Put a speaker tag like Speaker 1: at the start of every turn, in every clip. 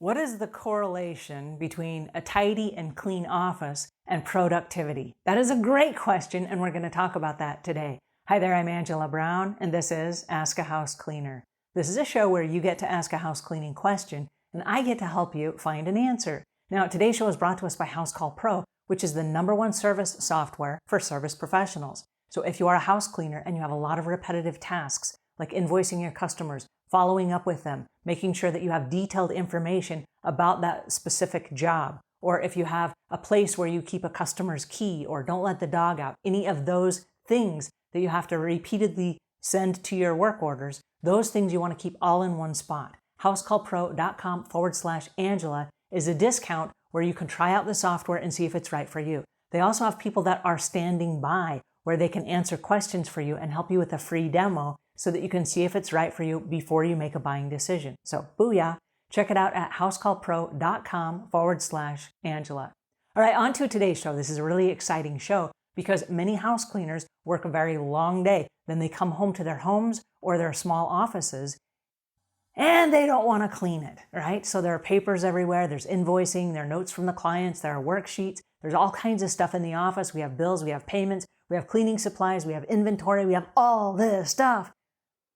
Speaker 1: What is the correlation between a tidy and clean office and productivity? That is a great question, and we're going to talk about that today. Hi there, I'm Angela Brown, and this is Ask a House Cleaner. This is a show where you get to ask a house cleaning question, and I get to help you find an answer. Now, today's show is brought to us by House Call Pro, which is the #1 service software for service professionals. So if you are a house cleaner and you have a lot of repetitive tasks, like invoicing your customers, following up with them, making sure that you have detailed information about that specific job, or if you have a place where you keep a customer's key or don't let the dog out, any of those things that you have to repeatedly send to your work orders, those things you want to keep all in one spot. housecallpro.com/Angela is a discount where you can try out the software and see if it's right for you. They also have people that are standing by where they can answer questions for you and help you with a free demo so that you can see if it's right for you before you make a buying decision. So booyah, check it out at housecallpro.com/Angela. All right, on to today's show. This is a really exciting show because many house cleaners work a very long day. Then they come home to their homes or their small offices and they don't want to clean it, right? So there are papers everywhere. There's invoicing, there are notes from the clients, there are worksheets. There's all kinds of stuff in the office. We have bills, we have payments, we have cleaning supplies, we have inventory, we have all this stuff.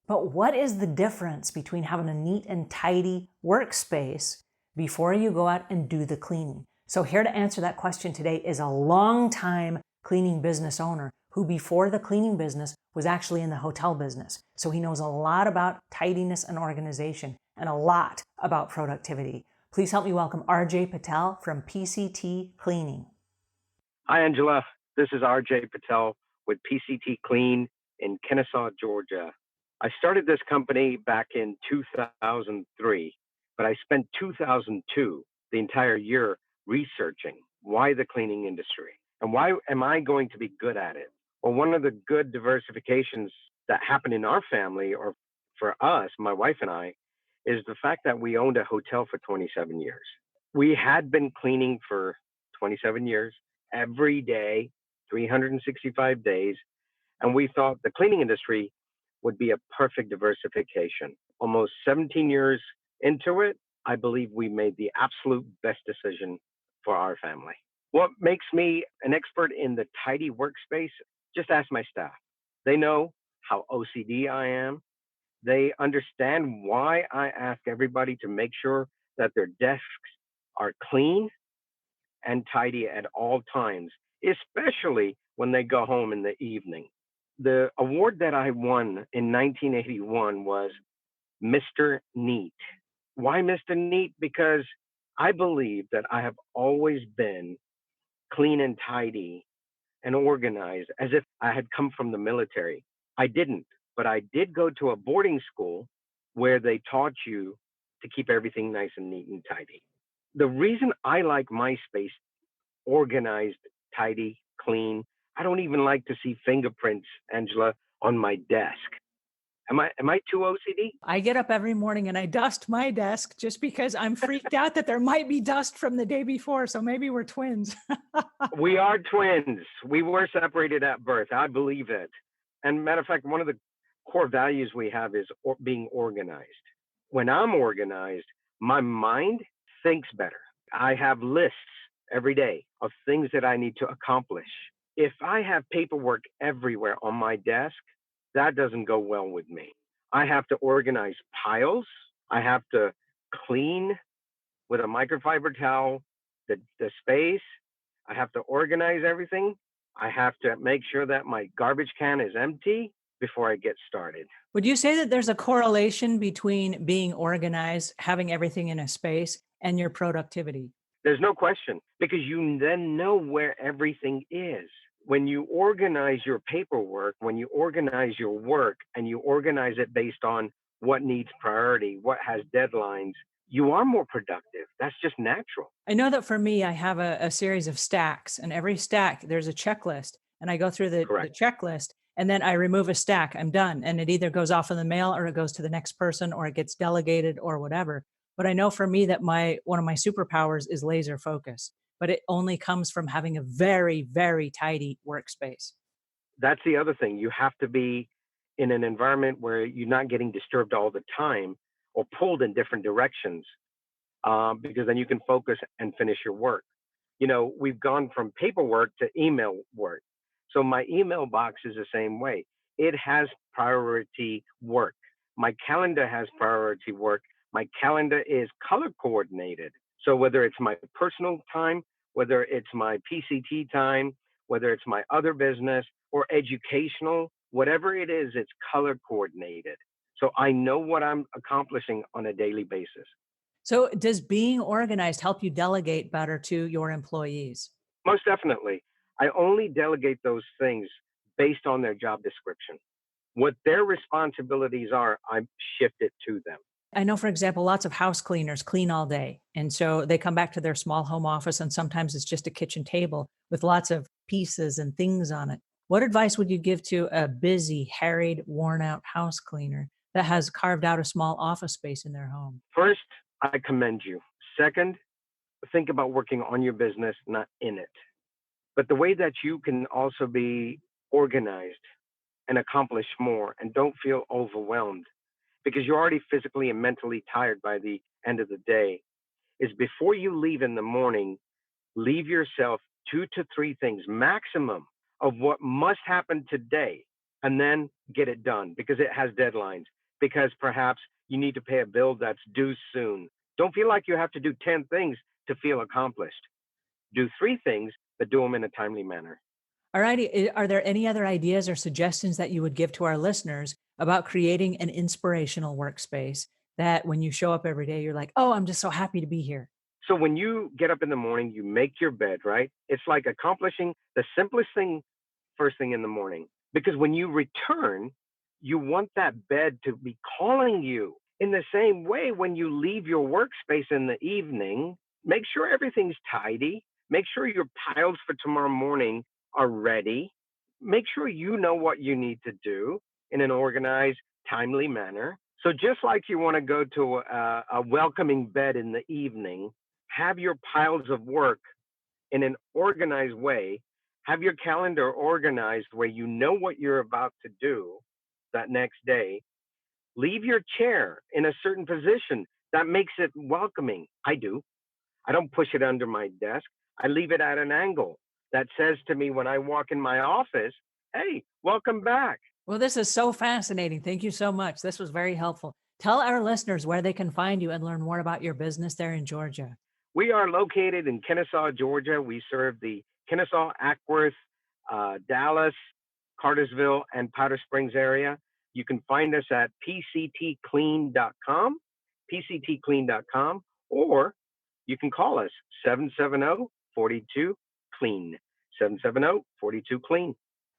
Speaker 1: But what is the difference between having a neat and tidy workspace before you go out and do the cleaning? So here to answer that question today is a longtime cleaning business owner who before the cleaning business was actually in the hotel business. So he knows a lot about tidiness and organization and a lot about productivity. Please help me welcome RJ Patel from PCT Cleaning.
Speaker 2: Hi, Angela. This is RJ Patel with PCT Clean in Kennesaw, Georgia. I started this company back in 2003, but I spent 2002, the entire year, researching why the cleaning industry and why am I going to be good at it? Well, one of the good diversifications that happened in our family, or for us, my wife and I, is the fact that we owned a hotel for 27 years. We had been cleaning for 27 years, every day, 365 days, and we thought the cleaning industry would be a perfect diversification. Almost 17 years into it, I believe we made the absolute best decision for our family. What makes me an expert in the tidy workspace? Just ask my staff. They know how OCD I am. They understand why I ask everybody to make sure that their desks are clean and tidy at all times, especially when they go home in the evening. The award that I won in 1981 was Mr. Neat. Why Mr. Neat? Because I believe that I have always been clean and tidy and organized as if I had come from the military. I didn't, but I did go to a boarding school where they taught you to keep everything nice and neat and tidy. The reason I like my space organized, tidy, clean, I don't even like to see fingerprints, Angela, on my desk. Am I too OCD?
Speaker 1: I get up every morning and I dust my desk just because I'm freaked out that there might be dust from the day before. So maybe we're twins.
Speaker 2: We are twins. We were separated at birth. I believe it. And matter of fact, one of the core values we have is being organized. When I'm organized, my mind thinks better. I have lists every day of things that I need to accomplish. If I have paperwork everywhere on my desk, that doesn't go well with me. I have to organize piles. I have to clean with a microfiber towel the space. I have to organize everything. I have to make sure that my garbage can is empty before I get started.
Speaker 1: Would you say that there's a correlation between being organized, having everything in a space, and your productivity?
Speaker 2: There's no question, because you then know where everything is. When you organize your paperwork, when you organize your work, and you organize it based on what needs priority, what has deadlines, you are more productive. That's just natural.
Speaker 1: I know that for me, I have a series of stacks, and every stack, there's a checklist, and I go through the checklist, and then I remove a stack. I'm done. And it either goes off in the mail or it goes to the next person or it gets delegated or whatever. But I know for me that one of my superpowers is laser focus, but it only comes from having a very, very tidy workspace.
Speaker 2: That's the other thing. You have to be in an environment where you're not getting disturbed all the time or pulled in different directions. because then you can focus and finish your work. We've gone from paperwork to email work. So my email box is the same way. It has priority work. My calendar has priority work. My calendar is color coordinated. So whether it's my personal time, whether it's my PCT time, whether it's my other business or educational, whatever it is, it's color coordinated. So I know what I'm accomplishing on a daily basis.
Speaker 1: So does being organized help you delegate better to your employees?
Speaker 2: Most definitely. I only delegate those things based on their job description. What their responsibilities are, I shift it to them.
Speaker 1: I know, for example, lots of house cleaners clean all day. And so they come back to their small home office, and sometimes it's just a kitchen table with lots of pieces and things on it. What advice would you give to a busy, harried, worn out house cleaner that has carved out a small office space in their home?
Speaker 2: First, I commend you. Second, think about working on your business, not in it. But the way that you can also be organized and accomplish more and don't feel overwhelmed because you're already physically and mentally tired by the end of the day is before you leave in the morning, leave yourself 2 to 3 things maximum of what must happen today and then get it done because it has deadlines, because perhaps you need to pay a bill that's due soon. Don't feel like you have to do 10 things to feel accomplished. Do 3 things, but do them in a timely manner.
Speaker 1: All righty. Are there any other ideas or suggestions that you would give to our listeners about creating an inspirational workspace that when you show up every day, you're like, oh, I'm just so happy to be here?
Speaker 2: So when you get up in the morning, you make your bed, right? It's like accomplishing the simplest thing first thing in the morning. Because when you return, you want that bed to be calling you. In the same way, when you leave your workspace in the evening, make sure everything's tidy. Make sure your piles for tomorrow morning are ready. Make sure you know what you need to do in an organized, timely manner. So just like you want to go to a welcoming bed in the evening, have your piles of work in an organized way. Have your calendar organized where you know what you're about to do that next day. Leave your chair in a certain position that makes it welcoming. I do. I don't push it under my desk. I leave it at an angle that says to me when I walk in my office, hey, welcome back.
Speaker 1: Well, this is so fascinating. Thank you so much. This was very helpful. Tell our listeners where they can find you and learn more about your business there in Georgia.
Speaker 2: We are located in Kennesaw, Georgia. We serve the Kennesaw, Ackworth, Dallas, Cartersville, and Powder Springs area. You can find us at pctclean.com, pctclean.com, or you can call us 770-42-CLEAN, 770-42-CLEAN.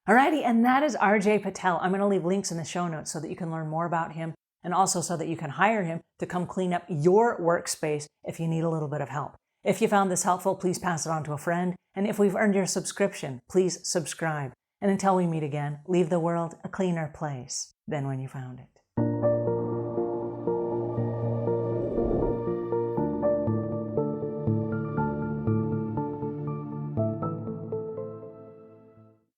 Speaker 1: All righty. And that is RJ Patel. I'm going to leave links in the show notes so that you can learn more about him and also so that you can hire him to come clean up your workspace if you need a little bit of help. If you found this helpful, please pass it on to a friend. And if we've earned your subscription, please subscribe. And until we meet again, leave the world a cleaner place than when you found it.